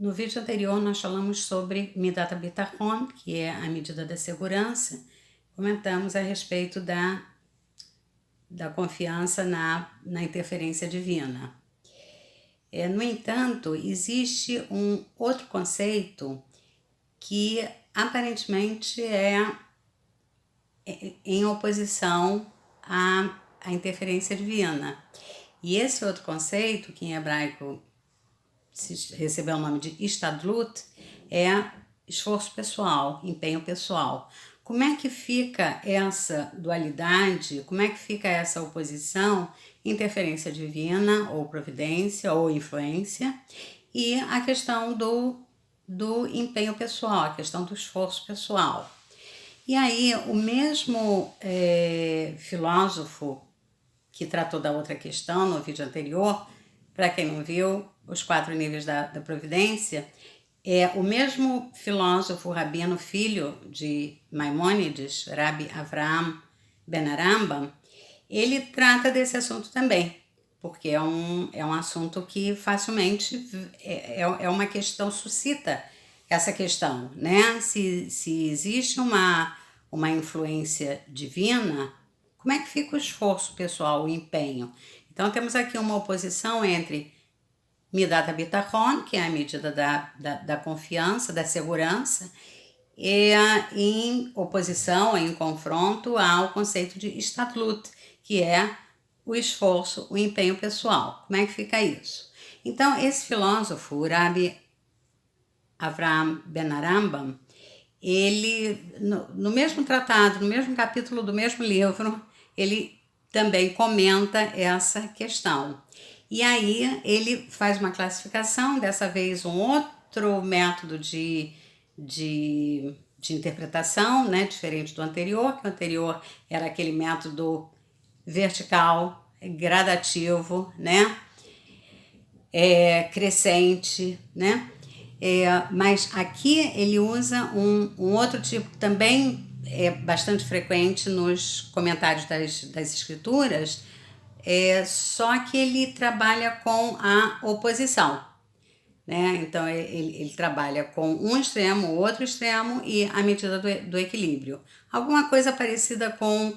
No vídeo anterior nós falamos sobre Midat HaBitachon, que é a medida da segurança. Comentamos a respeito da confiança na interferência divina. No entanto, existe um outro conceito que aparentemente é em oposição à interferência divina. E esse outro conceito, que em hebraico recebeu o nome de Ishtadlut, é esforço pessoal, empenho pessoal. Como é que fica essa dualidade, como é que fica essa oposição, interferência divina, ou providência, ou influência, e a questão do empenho pessoal, a questão do esforço pessoal. E aí, o mesmo filósofo que tratou da outra questão no vídeo anterior, para quem não viu, os 4 níveis da providência, é o mesmo filósofo rabino, filho de Maimônides, Rabbi Avraham Ben Arambam, ele trata desse assunto também, porque é um assunto que facilmente é uma questão, suscita essa questão, né? Se existe uma influência divina, como é que fica o esforço pessoal, o empenho? Então temos aqui uma oposição entre Midat HaBitachon, que é a medida da confiança, da segurança, e em oposição, em confronto ao conceito de Ishtadlut, que é o esforço, o empenho pessoal. Como é que fica isso? Então, esse filósofo, o Rabbi Avraham Ben Arambam, ele, no mesmo tratado, no mesmo capítulo do mesmo livro, ele também comenta essa questão. E aí ele faz uma classificação, dessa vez um outro método de interpretação, né, diferente do anterior, que o anterior era aquele método vertical, gradativo, né, crescente, né, mas aqui ele usa um outro tipo, também bastante frequente nos comentários das escrituras, só que ele trabalha com a oposição, né? Então ele trabalha com um extremo, outro extremo e a medida do equilíbrio. Alguma coisa parecida com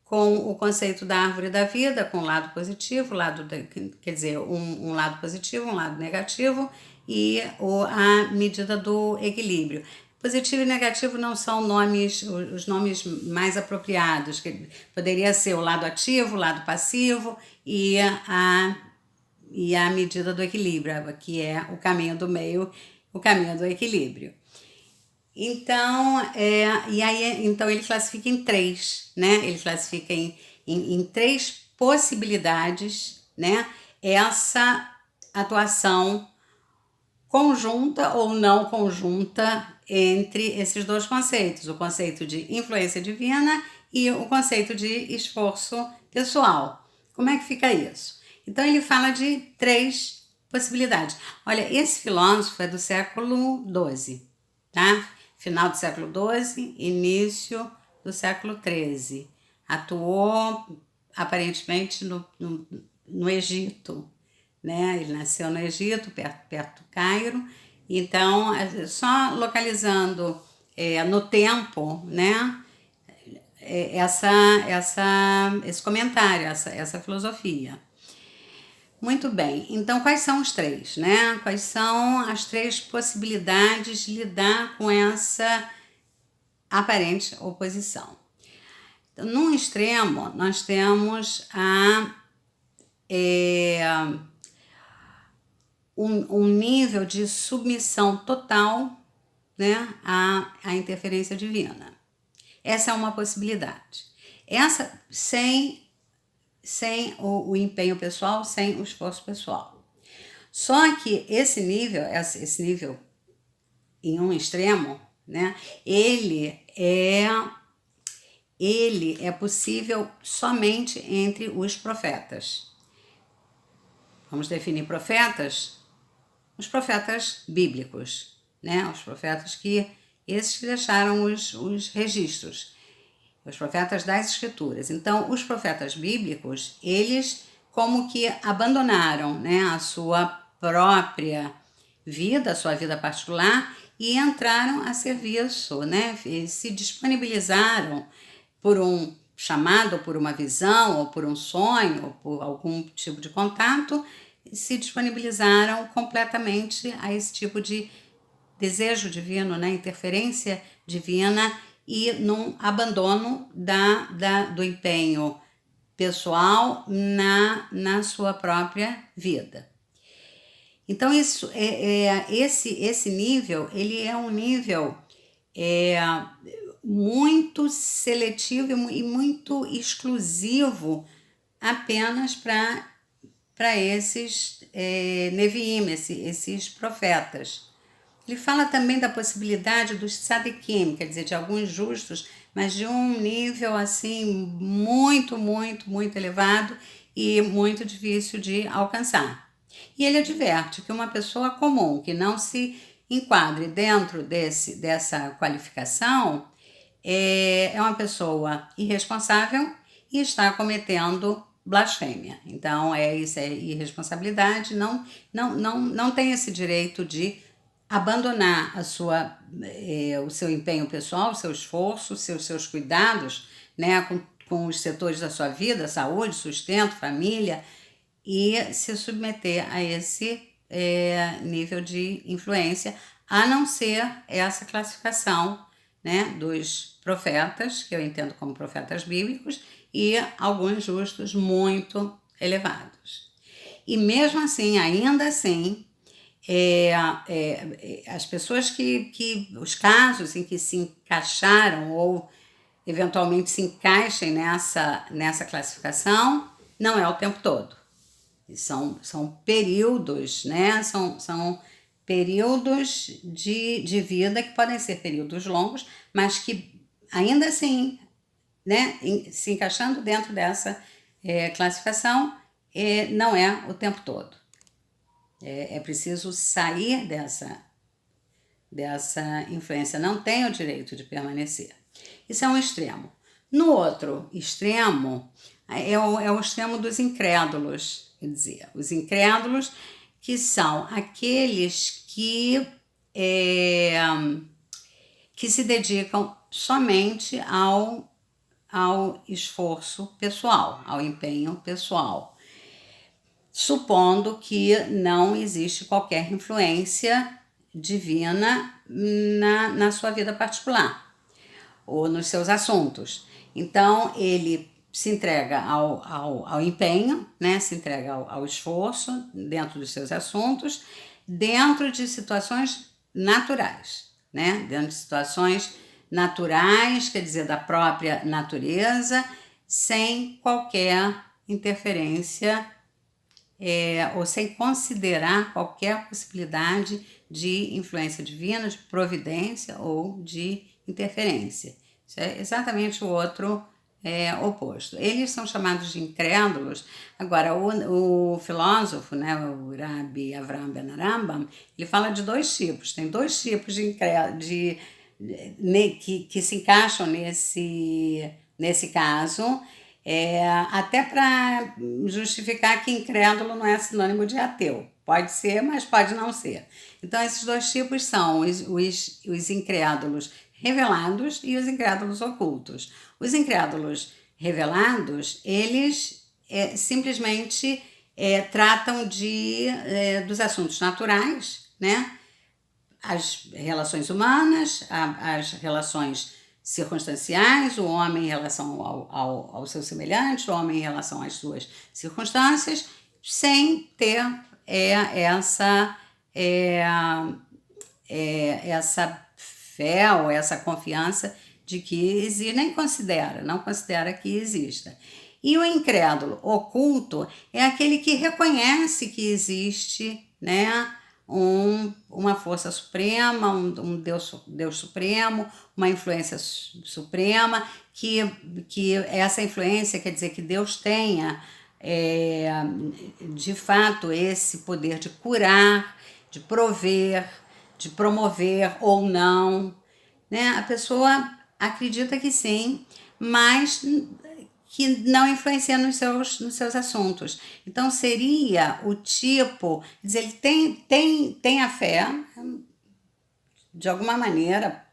o conceito da árvore da vida, com o lado positivo, quer dizer, um lado positivo, um lado negativo e a medida do equilíbrio. Positivo e negativo não são os nomes mais apropriados, que poderia ser o lado ativo, o lado passivo e a medida do equilíbrio, que é o caminho do meio, o caminho do equilíbrio. Então, então ele classifica em 3, né? Ele classifica em 3 possibilidades, né? Essa atuação conjunta ou não conjunta entre esses dois conceitos, o conceito de influência divina e o conceito de esforço pessoal. Como é que fica isso? Então ele fala de 3 possibilidades. Olha, esse filósofo é do século XII, tá? Final do século XII, início do século XIII. Atuou aparentemente no Egito, né? Ele nasceu no Egito, perto do Cairo. Então, só localizando no tempo, né? Esse comentário, essa filosofia. Muito bem, então quais são os 3, né? Quais são as 3 possibilidades de lidar com essa aparente oposição? Então, num extremo, nós temos um nível de submissão total, né, à interferência divina. Essa é uma possibilidade. Essa sem o empenho pessoal, sem o esforço pessoal. Só que esse nível em um extremo, né, ele é possível somente entre os profetas. Vamos definir profetas? Os profetas bíblicos, né? Os profetas esses que deixaram os registros, os profetas das escrituras. Então, os profetas bíblicos, eles como que abandonaram, né, a sua própria vida, a sua vida particular, e entraram a serviço, né? E se disponibilizaram por um chamado, ou por uma visão, ou por um sonho, ou por algum tipo de contato, se disponibilizaram completamente a esse tipo de desejo divino, né? Interferência divina, e num abandono do empenho pessoal na sua própria vida. Então, esse nível, ele é um nível é, muito seletivo e muito exclusivo apenas para esses Neviim, esses profetas. Ele fala também da possibilidade dos tzadikim, quer dizer, de alguns justos, mas de um nível assim muito, muito, muito elevado e muito difícil de alcançar. E ele adverte que uma pessoa comum que não se enquadre dentro dessa qualificação é uma pessoa irresponsável e está cometendo blasfêmia. Então, isso é irresponsabilidade, não tem esse direito de abandonar o seu empenho pessoal, o seu esforço, seus cuidados, né, com os setores da sua vida, saúde, sustento, família, e se submeter a esse nível de influência, a não ser essa classificação, né, dos profetas, que eu entendo como profetas bíblicos, e alguns justos muito elevados. E mesmo assim, ainda assim, as pessoas os casos em que se encaixaram ou eventualmente se encaixem nessa classificação, não é o tempo todo. São períodos, né? São períodos de vida que podem ser períodos longos, mas que ainda assim, né, se encaixando dentro dessa classificação, não é o tempo todo. É preciso sair dessa influência, não tem o direito de permanecer. Isso é um extremo. No outro extremo, é o extremo dos incrédulos, quer dizer, os incrédulos que são aqueles que se dedicam somente ao esforço pessoal, ao empenho pessoal, supondo que não existe qualquer influência divina na sua vida particular ou nos seus assuntos. Então, ele se entrega ao empenho, né? Se entrega ao esforço dentro dos seus assuntos, dentro de situações naturais, né? Dentro de situações naturais, quer dizer, da própria natureza, sem qualquer interferência ou sem considerar qualquer possibilidade de influência divina, de providência ou de interferência. Isso é exatamente o outro oposto. Eles são chamados de incrédulos. Agora, o filósofo, né, o Rabbi Avraham Ben Rambam, ele fala de dois tipos. Tem dois tipos de incrédulos que se encaixam nesse caso, até para justificar que incrédulo não é sinônimo de ateu. Pode ser, mas pode não ser. Então, esses dois tipos são os incrédulos revelados e os incrédulos ocultos. Os incrédulos revelados, eles simplesmente tratam dos assuntos naturais, né? As relações humanas, as relações circunstanciais, o homem em relação ao seu semelhante, o homem em relação às suas circunstâncias, sem ter essa fé ou essa confiança de que existe, não considera que exista. E o incrédulo oculto é aquele que reconhece que existe, né, uma força suprema, um Deus supremo, uma influência suprema, que essa influência quer dizer que Deus tenha de fato esse poder de curar, de prover, de promover ou não, né? A pessoa acredita que sim, mas que não influencia nos seus assuntos. Então, seria o tipo, quer dizer, ele tem a fé, de alguma maneira,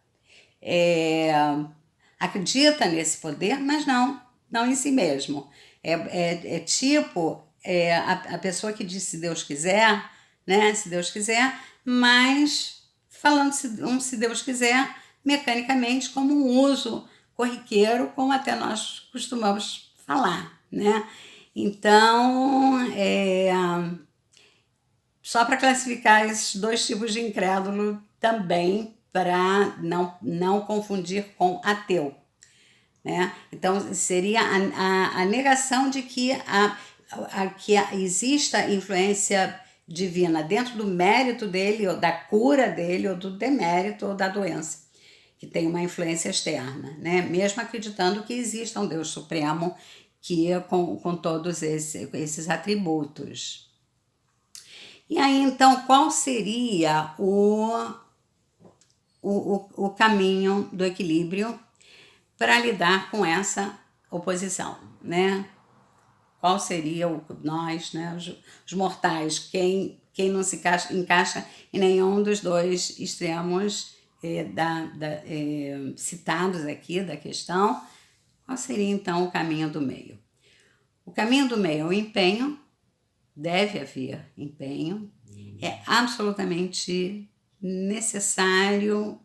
acredita nesse poder, mas não em si mesmo. Tipo a pessoa que diz se Deus quiser, né? Se Deus quiser, mas falando se Deus quiser, mecanicamente, como um uso corriqueiro, como até nós costumamos falar, né? Então, só para classificar esses dois tipos de incrédulo também, para não confundir com ateu, né? Então, seria a negação de que, que exista influência divina dentro do mérito dele, ou da cura dele, ou do demérito, ou da doença, que tem uma influência externa, né? Mesmo acreditando que exista um Deus Supremo que com todos esses atributos. E aí, então, qual seria o caminho do equilíbrio para lidar com essa oposição, né? Qual seria nós, né, os mortais, quem não se encaixa em nenhum dos dois extremos citados aqui da questão? Qual seria então o caminho do meio? O caminho do meio é o empenho, deve haver empenho, é absolutamente necessário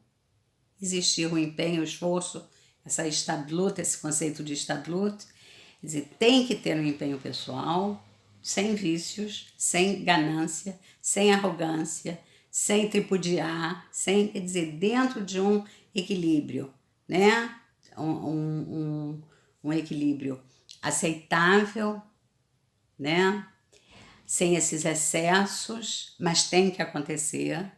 existir o empenho, o esforço, essa Stadlut, esse conceito de Stadlut. Quer dizer, tem que ter um empenho pessoal, sem vícios, sem ganância, sem arrogância, sem tripudiar, quer dizer, dentro de um equilíbrio, né? Um equilíbrio aceitável, né? Sem esses excessos, mas tem que acontecer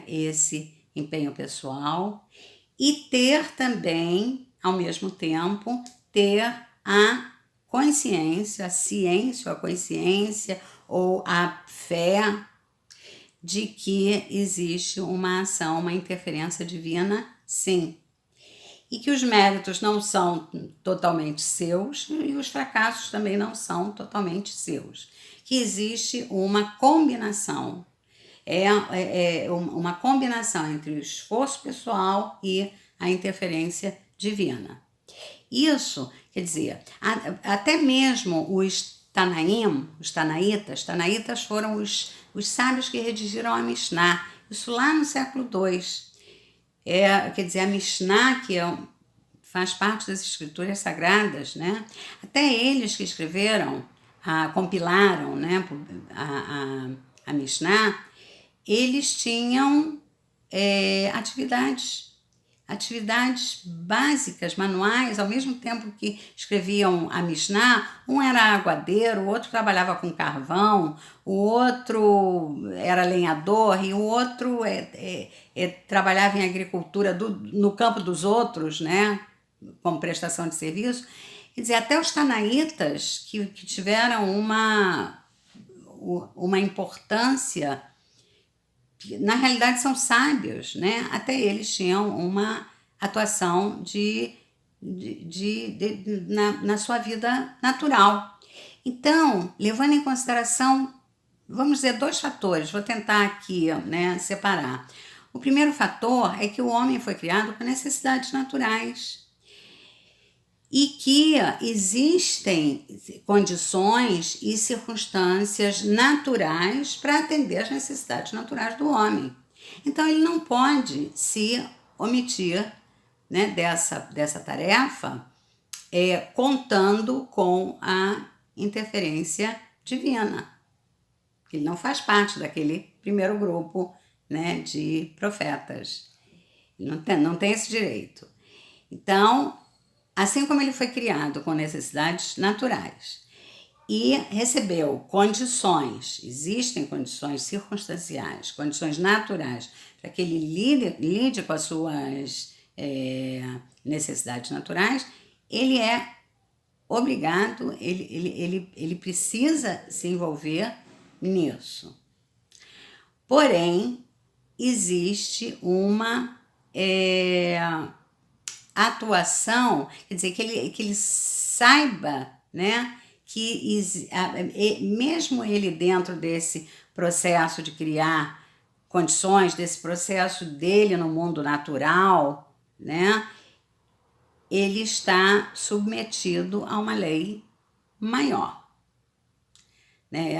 esse empenho pessoal e ter também, ao mesmo tempo, ter a consciência, a ciência, a consciência ou a fé de que existe uma ação, uma interferência divina, sim. E que os méritos não são totalmente seus e os fracassos também não são totalmente seus. Que existe uma combinação, uma combinação entre o esforço pessoal e a interferência divina. Isso, quer dizer, até mesmo os Tanaítas foram os sábios que redigiram a Mishnah, isso lá no século II. Quer dizer, a Mishnah, que faz parte das escrituras sagradas, né? Até eles que escreveram, compilaram, né, a Mishnah, eles tinham atividades básicas, manuais, ao mesmo tempo que escreviam a Mishnah, um era aguadeiro, o outro trabalhava com carvão, o outro era lenhador e o outro trabalhava em agricultura no campo dos outros, né, como prestação de serviço. Quer dizer, até os tanaítas, que tiveram uma importância, na realidade são sábios, né? Até eles tinham uma atuação na sua vida natural. Então, levando em consideração, vamos dizer, dois fatores, vou tentar aqui, né, separar. O primeiro fator é que o homem foi criado com necessidades naturais e que existem condições e circunstâncias naturais para atender às necessidades naturais do homem. Então, ele não pode se omitir, né, dessa tarefa, contando com a interferência divina. Ele não faz parte daquele primeiro grupo, né, de profetas. Ele não tem esse direito. Então, assim como ele foi criado com necessidades naturais e recebeu condições, existem condições circunstanciais, condições naturais, para que ele lide com as suas necessidades naturais, ele é obrigado, ele precisa se envolver nisso. Porém, existe uma atuação, quer dizer, que ele saiba, né, mesmo ele dentro desse processo de criar condições, desse processo dele no mundo natural, né, ele está submetido a uma lei maior. Né?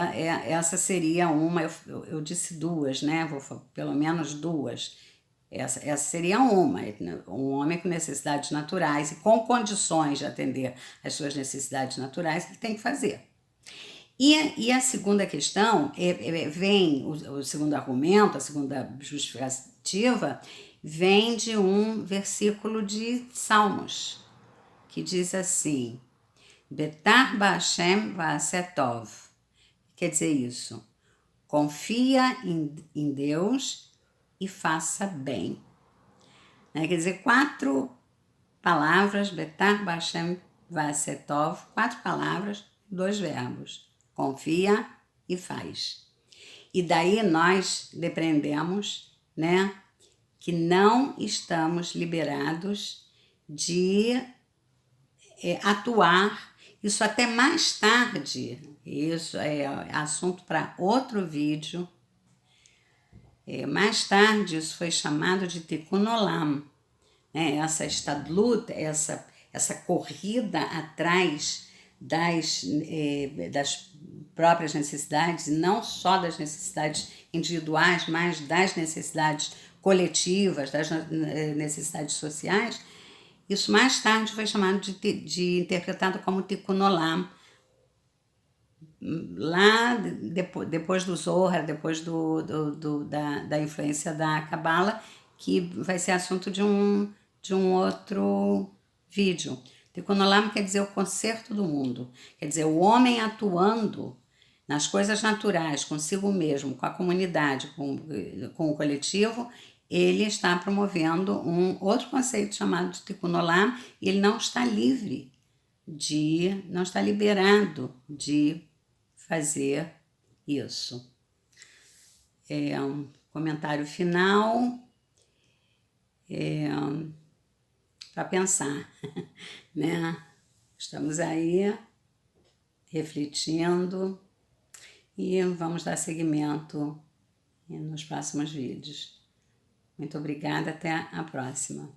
Essa seria uma, eu disse duas, né? Pelo menos duas. Essa seria uma, um homem com necessidades naturais e com condições de atender às suas necessidades naturais, ele tem que fazer. E a segunda questão, vem, o segundo argumento, a segunda justificativa, vem de um versículo de Salmos, que diz assim, Betar Ba'Hashem Va'asetov. Quer dizer isso, confia em Deus e faça bem. Né? Quer dizer, 4 palavras, Betar Ba'Hashem Va'asetov, 4 palavras, 2 verbos, confia e faz. E daí nós depreendemos, né, que não estamos liberados de atuar, isso até mais tarde, isso é assunto para outro vídeo, mais tarde isso foi chamado de Tikkun Olam, né? Essa estadlut, essa corrida atrás das próprias necessidades, e não só das necessidades individuais, mas das necessidades coletivas, das necessidades sociais, isso mais tarde foi chamado de interpretado como Tikkun Olam, lá depois do Zohar, depois da influência da Kabbalah, que vai ser assunto de um outro vídeo. Tikkun Olam quer dizer o conserto do mundo, quer dizer o homem atuando nas coisas naturais, consigo mesmo, com a comunidade, com o coletivo, ele está promovendo um outro conceito chamado de Tikkun Olam, e ele não está livre não está liberado de fazer isso. Um comentário final para pensar, né? Estamos aí refletindo e vamos dar seguimento nos próximos vídeos. Muito obrigada, até a próxima.